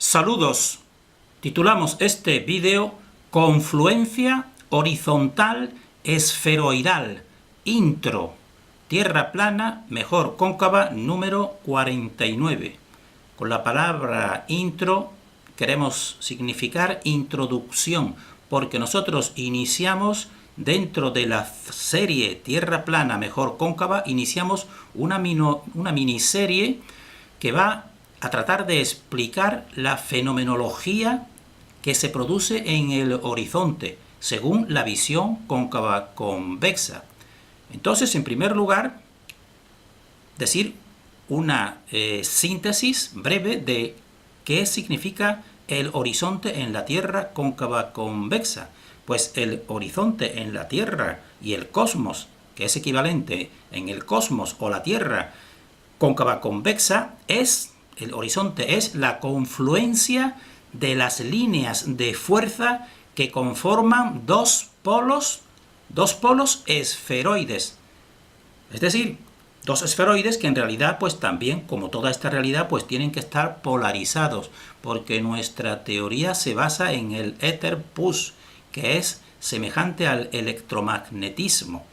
Saludos. Titulamos este vídeo Confluencia horizontal esferoidal. Intro. Tierra plana, mejor cóncava, número 49. Con la palabra intro queremos significar introducción, porque nosotros iniciamos dentro de la serie Tierra plana, mejor cóncava, iniciamos una miniserie que va a tratar de explicar la fenomenología que se produce en el horizonte, según la visión cóncava convexa. Entonces, en primer lugar, decir una síntesis breve de qué significa el horizonte en la Tierra cóncava convexa. Pues el horizonte en la Tierra y el cosmos, que es equivalente en el cosmos o la Tierra cóncava convexa, el horizonte es la confluencia de las líneas de fuerza que conforman dos polos esferoides. Es decir, dos esferoides que en realidad, pues también, como toda esta realidad, pues tienen que estar polarizados, porque nuestra teoría se basa en el éter push, que es semejante al electromagnetismo.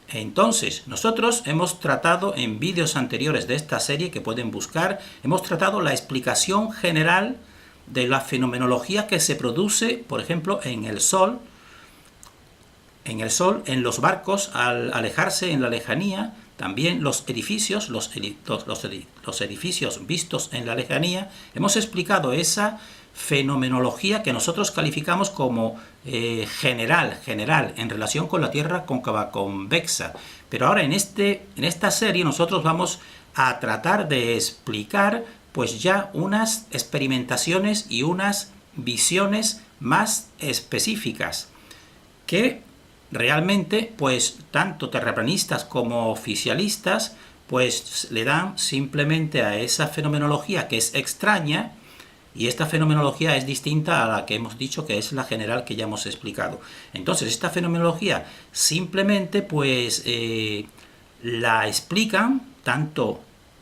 Entonces, nosotros hemos tratado en vídeos anteriores de esta serie que pueden buscar, hemos tratado la explicación general de la fenomenología que se produce, por ejemplo, en el Sol, en los barcos al alejarse en la lejanía, también los edificios vistos en la lejanía. Hemos explicado esa fenomenología que nosotros calificamos como general en relación con la Tierra cóncava convexa. Pero ahora en esta serie nosotros vamos a tratar de explicar pues ya unas experimentaciones y unas visiones más específicas que realmente pues tanto terraplanistas como oficialistas pues le dan simplemente a esa fenomenología que es extraña. Y esta fenomenología es distinta a la que hemos dicho que es la general que ya hemos explicado. Entonces, esta fenomenología simplemente pues la explican tanto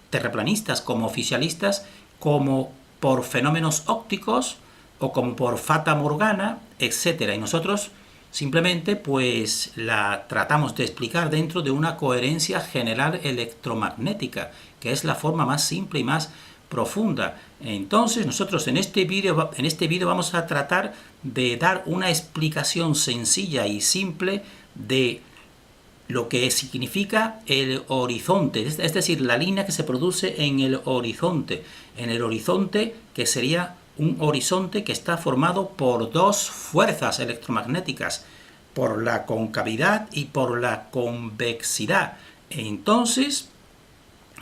terraplanistas como oficialistas como por fenómenos ópticos o como por fata morgana, etc. Y nosotros simplemente pues la tratamos de explicar dentro de una coherencia general electromagnética, que es la forma más simple y más profunda. Entonces nosotros en este vídeo vamos a tratar de dar una explicación sencilla y simple de lo que significa el horizonte, es decir, la línea que se produce en el horizonte que sería un horizonte que está formado por dos fuerzas electromagnéticas, por la concavidad y por la convexidad. Entonces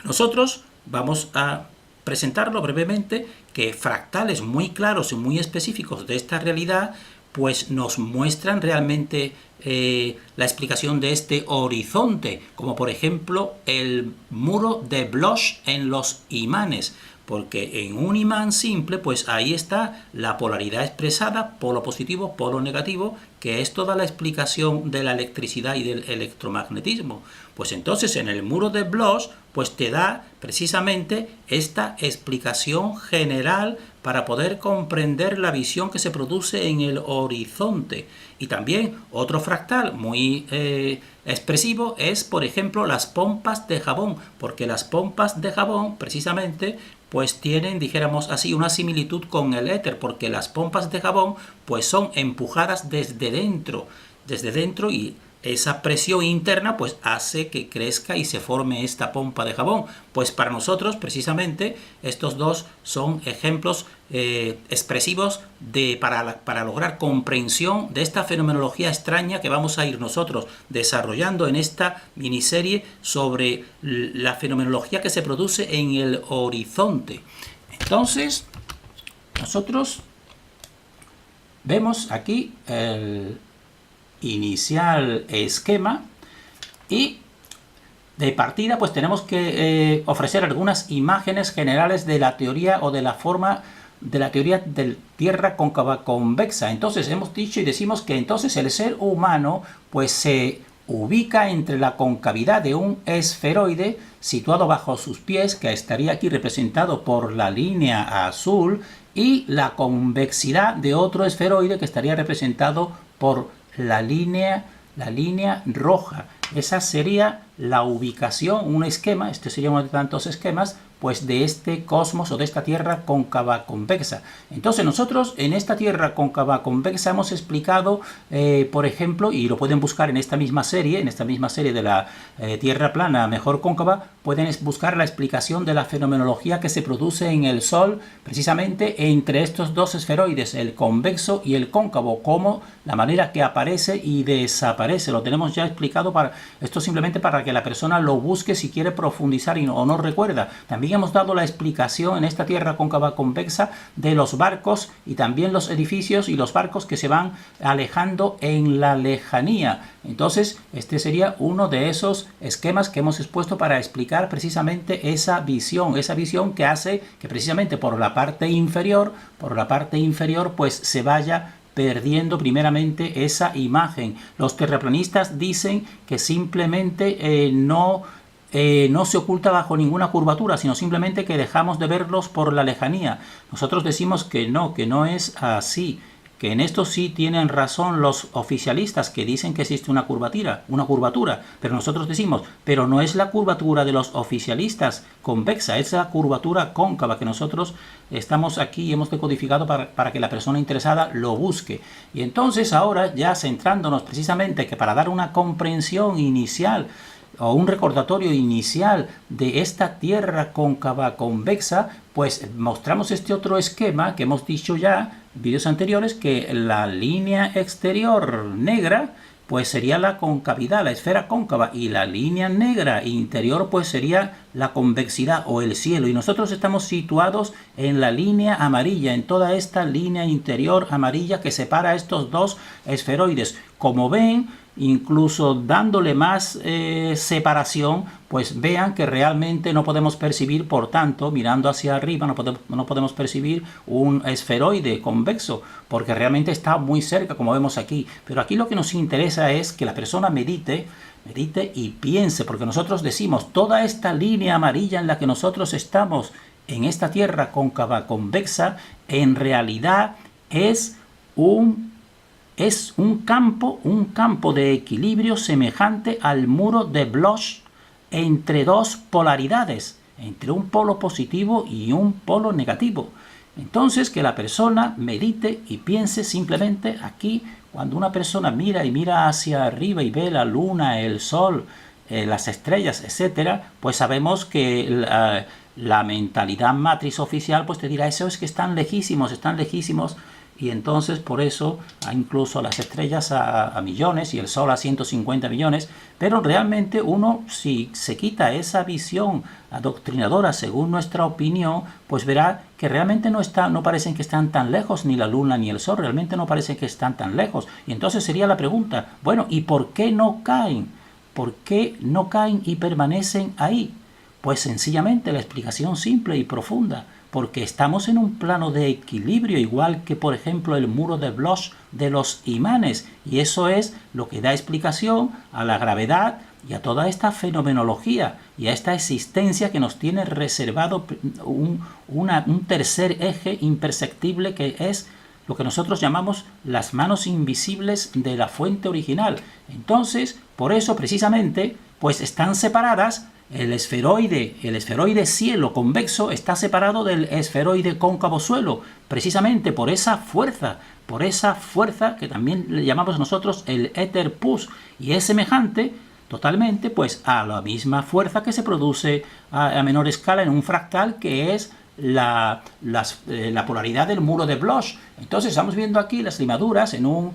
nosotros vamos a presentarlo brevemente, que fractales muy claros y muy específicos de esta realidad pues nos muestran realmente la explicación de este horizonte, como por ejemplo el muro de Bloch en los imanes, porque en un imán simple pues ahí está la polaridad expresada, polo positivo, polo negativo, que es toda la explicación de la electricidad y del electromagnetismo. Pues entonces en el muro de Bloch pues te da precisamente esta explicación general para poder comprender la visión que se produce en el horizonte. Y también otro fractal muy expresivo es, por ejemplo, las pompas de jabón, porque las pompas de jabón precisamente pues tienen, dijéramos así, una similitud con el éter, porque las pompas de jabón pues son empujadas desde dentro y esa presión interna pues hace que crezca y se forme esta pompa de jabón. Pues para nosotros precisamente estos dos son ejemplos expresivos para lograr comprensión de esta fenomenología extraña que vamos a ir nosotros desarrollando en esta miniserie sobre la fenomenología que se produce en el horizonte. Entonces nosotros vemos aquí el inicial esquema y de partida pues tenemos que ofrecer algunas imágenes generales de la teoría o de la forma de la teoría de Tierra cóncava convexa. Entonces hemos dicho y decimos que entonces el ser humano pues se ubica entre la concavidad de un esferoide situado bajo sus pies, que estaría aquí representado por la línea azul, y la convexidad de otro esferoide que estaría representado por la línea roja. Esa sería la ubicación, un esquema, este sería uno de tantos esquemas, pues de este cosmos o de esta Tierra cóncava convexa. Entonces nosotros en esta Tierra cóncava convexa hemos explicado, por ejemplo, y lo pueden buscar en esta misma serie de la Tierra plana mejor cóncava, pueden buscar la explicación de la fenomenología que se produce en el Sol, precisamente entre estos dos esferoides, el convexo y el cóncavo, como la manera que aparece y desaparece. Lo tenemos ya explicado, esto simplemente para que la persona lo busque si quiere profundizar o no recuerda. También hemos dado la explicación en esta Tierra cóncava convexa de los barcos y también los edificios y los barcos que se van alejando en la lejanía. Entonces, este sería uno de esos esquemas que hemos expuesto para explicar precisamente esa visión que hace que precisamente por la parte inferior, pues se vaya perdiendo primeramente esa imagen. Los terraplanistas dicen que simplemente no se oculta bajo ninguna curvatura, sino simplemente que dejamos de verlos por la lejanía. Nosotros decimos que no es así, que en esto sí tienen razón los oficialistas que dicen que existe una curvatura, pero nosotros decimos, pero no es la curvatura de los oficialistas convexa, es la curvatura cóncava que nosotros estamos aquí y hemos decodificado para que la persona interesada lo busque. Y entonces ahora ya centrándonos precisamente que para dar una comprensión inicial o un recordatorio inicial de esta Tierra cóncava convexa, pues mostramos este otro esquema que hemos dicho ya en vídeos anteriores, que la línea exterior negra pues sería la concavidad, la esfera cóncava, y la línea negra interior pues sería la convexidad o el cielo, y nosotros estamos situados en la línea amarilla, en toda esta línea interior amarilla que separa estos dos esferoides. Como ven, incluso dándole más separación, pues vean que realmente no podemos percibir, por tanto, mirando hacia arriba, no podemos percibir un esferoide convexo, porque realmente está muy cerca, como vemos aquí. Pero aquí lo que nos interesa es que la persona medite y piense, porque nosotros decimos, toda esta línea amarilla en la que nosotros estamos, en esta Tierra cóncava convexa, en realidad es un campo de equilibrio semejante al muro de Bloch entre dos polaridades, entre un polo positivo y un polo negativo. Entonces, que la persona medite y piense simplemente aquí, cuando una persona mira hacia arriba y ve la luna, el sol, las estrellas, etcétera, pues sabemos que la mentalidad matriz oficial pues te dirá, eso es que están lejísimos, y entonces por eso incluso las estrellas a millones y el Sol a 150 millones, pero realmente uno, si se quita esa visión adoctrinadora según nuestra opinión, pues verá que realmente no parecen que están tan lejos, ni la Luna ni el Sol, realmente no parecen que están tan lejos. Y entonces sería la pregunta, bueno, ¿y por qué no caen? ¿Por qué no caen y permanecen ahí? Pues sencillamente la explicación simple y profunda, porque estamos en un plano de equilibrio, igual que por ejemplo el muro de Bloch de los imanes, y eso es lo que da explicación a la gravedad y a toda esta fenomenología y a esta existencia que nos tiene reservado un tercer eje imperceptible, que es lo que nosotros llamamos las manos invisibles de la fuente original. Entonces, por eso precisamente, pues están separadas. El esferoide cielo convexo está separado del esferoide cóncavo suelo, precisamente por esa fuerza que también le llamamos nosotros el éter pus, y es semejante totalmente pues a la misma fuerza que se produce a menor escala en un fractal, que es la polaridad del muro de Bloch. Entonces estamos viendo aquí las limaduras en un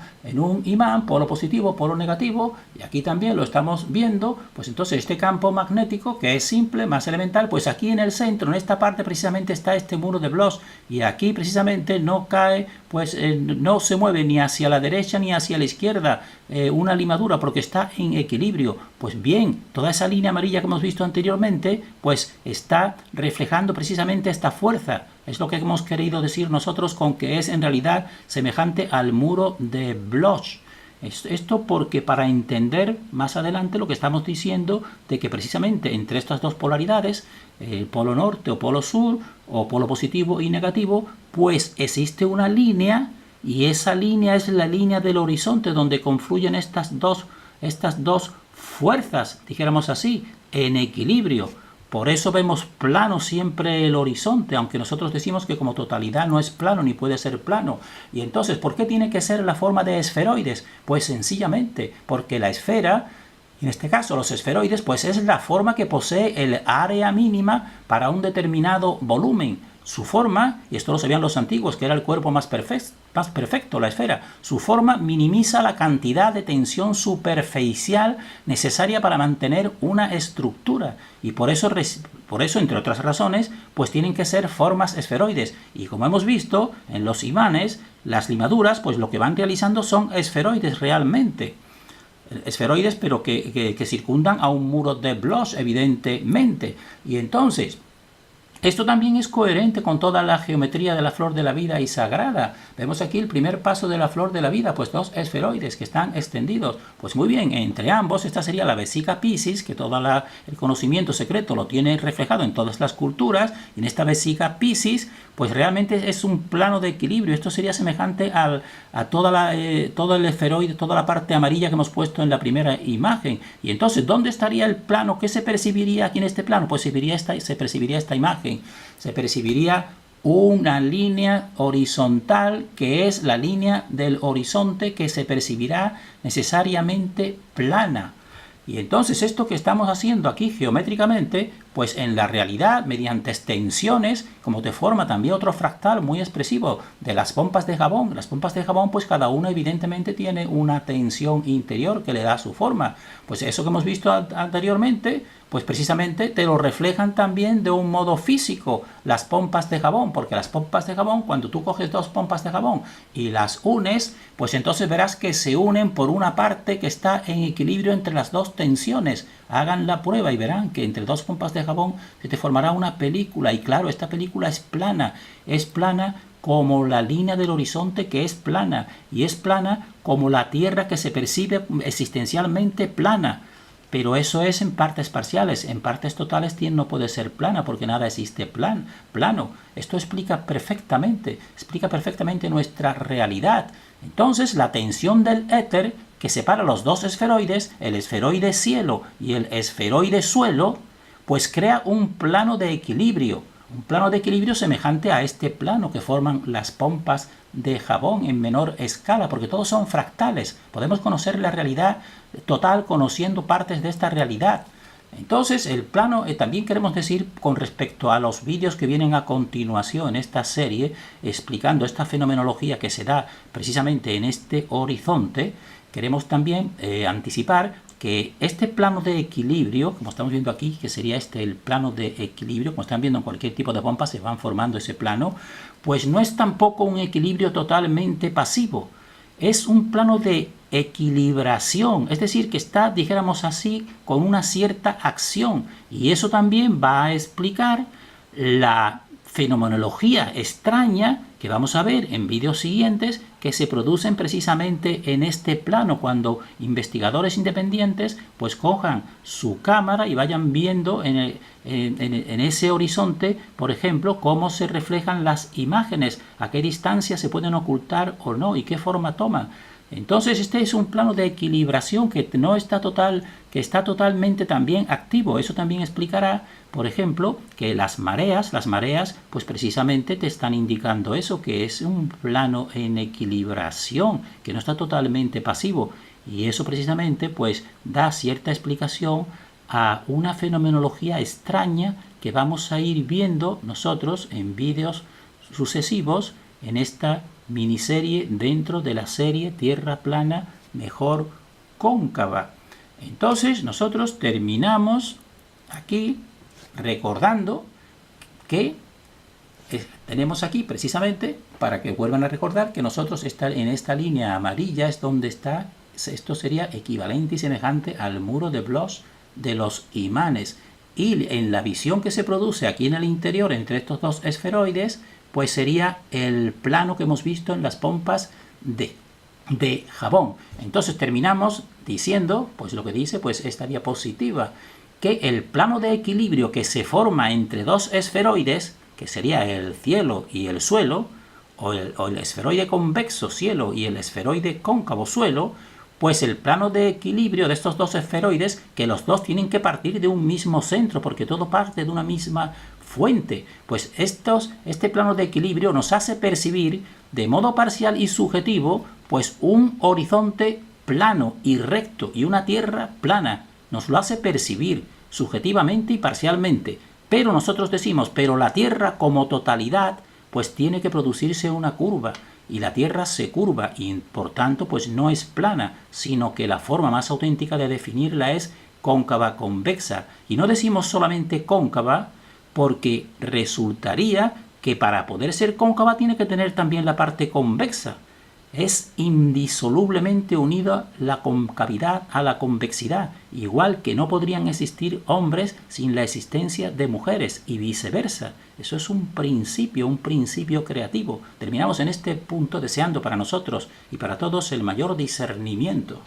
imán, polo positivo, polo negativo, y aquí también lo estamos viendo. Pues entonces este campo magnético, que es simple, más elemental, pues aquí en el centro, en esta parte precisamente está este muro de Bloch, y aquí precisamente no cae, pues no se mueve ni hacia la derecha ni hacia la izquierda una limadura, porque está en equilibrio. Pues bien, toda esa línea amarilla que hemos visto anteriormente, pues está reflejando precisamente esta fuerza. Es lo que hemos querido decir nosotros con que es en realidad semejante al muro de Bloch. Esto porque para entender más adelante lo que estamos diciendo de que precisamente entre estas dos polaridades, el polo norte o polo sur, o polo positivo y negativo, pues existe una línea, y esa línea es la línea del horizonte donde confluyen estas dos fuerzas, dijéramos así, en equilibrio. Por eso vemos plano siempre el horizonte, aunque nosotros decimos que como totalidad no es plano ni puede ser plano. Y entonces, ¿por qué tiene que ser la forma de esferoides? Pues sencillamente porque la esfera, en este caso los esferoides, pues es la forma que posee el área mínima para un determinado volumen. Su forma, y esto lo sabían los antiguos, que era el cuerpo más perfecto, la esfera, su forma minimiza la cantidad de tensión superficial necesaria para mantener una estructura. Y por eso, entre otras razones, pues tienen que ser formas esferoides. Y como hemos visto, en los imanes, las limaduras, pues lo que van realizando son esferoides realmente. Esferoides, pero que circundan a un muro de Bloch, evidentemente. Y entonces, esto también es coherente con toda la geometría de la flor de la vida y sagrada. Vemos aquí el primer paso de la flor de la vida, pues dos esferoides que están extendidos. Pues muy bien, entre ambos, esta sería la vesica Piscis, que todo el conocimiento secreto lo tiene reflejado en todas las culturas. Y en esta vesica Piscis, pues realmente es un plano de equilibrio. Esto sería semejante a todo el esferoide, toda la parte amarilla que hemos puesto en la primera imagen. Y entonces, ¿dónde estaría el plano? ¿Qué se percibiría aquí en este plano? Pues se percibiría esta imagen. Se percibiría una línea horizontal que es la línea del horizonte, que se percibirá necesariamente plana. Y entonces esto que estamos haciendo aquí geométricamente, pues en la realidad, mediante extensiones, como te forma también otro fractal muy expresivo de las pompas de jabón. Las pompas de jabón, pues cada una evidentemente tiene una tensión interior que le da su forma. Pues eso que hemos visto anteriormente, pues precisamente te lo reflejan también de un modo físico las pompas de jabón, porque las pompas de jabón, cuando tú coges dos pompas de jabón y las unes, pues entonces verás que se unen por una parte que está en equilibrio entre las dos tensiones. Hagan la prueba y verán que entre dos pompas de jabón se te formará una película, y claro, esta película es plana como la línea del horizonte, que es plana, y es plana como la Tierra, que se percibe existencialmente plana. Pero eso es en partes parciales. En partes totales no puede ser plana, porque nada existe plano. Esto explica perfectamente nuestra realidad. Entonces, la tensión del éter que separa los dos esferoides, el esferoide cielo y el esferoide suelo, pues crea un plano de equilibrio. Un plano de equilibrio semejante a este plano que forman las pompas de jabón en menor escala, porque todos son fractales. Podemos conocer la realidad total conociendo partes de esta realidad. Entonces, el plano, también queremos decir, con respecto a los vídeos que vienen a continuación en esta serie, explicando esta fenomenología que se da precisamente en este horizonte, queremos también anticipar que este plano de equilibrio, como estamos viendo aquí, que sería el plano de equilibrio, como están viendo en cualquier tipo de pompa, se van formando ese plano, pues no es tampoco un equilibrio totalmente pasivo, es un plano de equilibración, es decir, que está, dijéramos así, con una cierta acción, y eso también va a explicar la fenomenología extraña que vamos a ver en vídeos siguientes, que se producen precisamente en este plano, cuando investigadores independientes pues cojan su cámara y vayan viendo en ese horizonte, por ejemplo, cómo se reflejan las imágenes, a qué distancia se pueden ocultar o no y qué forma toman. Entonces este es un plano de equilibración que está totalmente también activo. Eso también explicará, por ejemplo, que las mareas, pues precisamente te están indicando eso, que es un plano en equilibración, que no está totalmente pasivo. Y eso precisamente pues da cierta explicación a una fenomenología extraña que vamos a ir viendo nosotros en vídeos sucesivos en esta miniserie dentro de la serie Tierra plana mejor cóncava. Entonces nosotros terminamos aquí recordando que tenemos aquí precisamente, para que vuelvan a recordar, que nosotros en esta línea amarilla es donde está, esto sería equivalente y semejante al muro de Bloch de los imanes, y en la visión que se produce aquí en el interior entre estos dos esferoides, pues sería el plano que hemos visto en las pompas de de jabón. Entonces terminamos diciendo, pues lo que dice pues esta diapositiva, que el plano de equilibrio que se forma entre dos esferoides, que sería el cielo y el suelo, o el esferoide convexo cielo y el esferoide cóncavo suelo, pues el plano de equilibrio de estos dos esferoides, que los dos tienen que partir de un mismo centro, porque todo parte de una misma fuente, pues este plano de equilibrio nos hace percibir de modo parcial y subjetivo pues un horizonte plano y recto y una tierra plana. Nos lo hace percibir subjetivamente y parcialmente. Pero nosotros decimos, pero la tierra como totalidad pues tiene que producirse una curva. Y la Tierra se curva y por tanto pues no es plana, sino que la forma más auténtica de definirla es cóncava convexa. Y no decimos solamente cóncava porque resultaría que para poder ser cóncava tiene que tener también la parte convexa. Es indisolublemente unida la concavidad a la convexidad, igual que no podrían existir hombres sin la existencia de mujeres y viceversa. Eso es un principio creativo. Terminamos en este punto deseando para nosotros y para todos el mayor discernimiento.